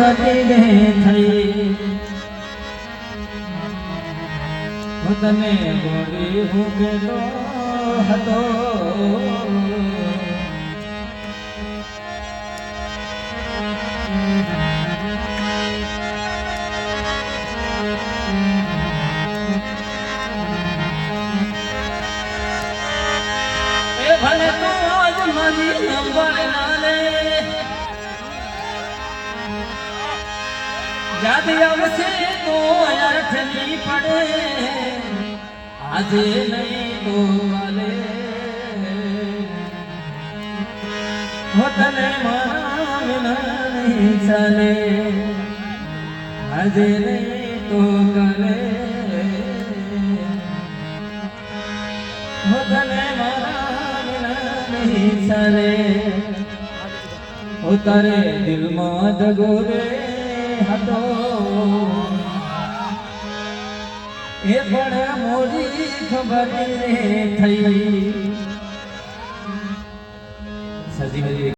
ખબરી રે થઈ હું તને ગોરી હું કેતો હતો ભલે તું આજ મારી સંભાળના લે યાદ આવશે તો અઠની પડે આજે નહીં તો કાલે હો તને મારા વિના નહીં ચાલે આજે નહીં તો કાલે હો તને ચાલે ઉતારે દિલમાં દગો રે હતો એ પણ મોરી ખબર રે થઈ સજી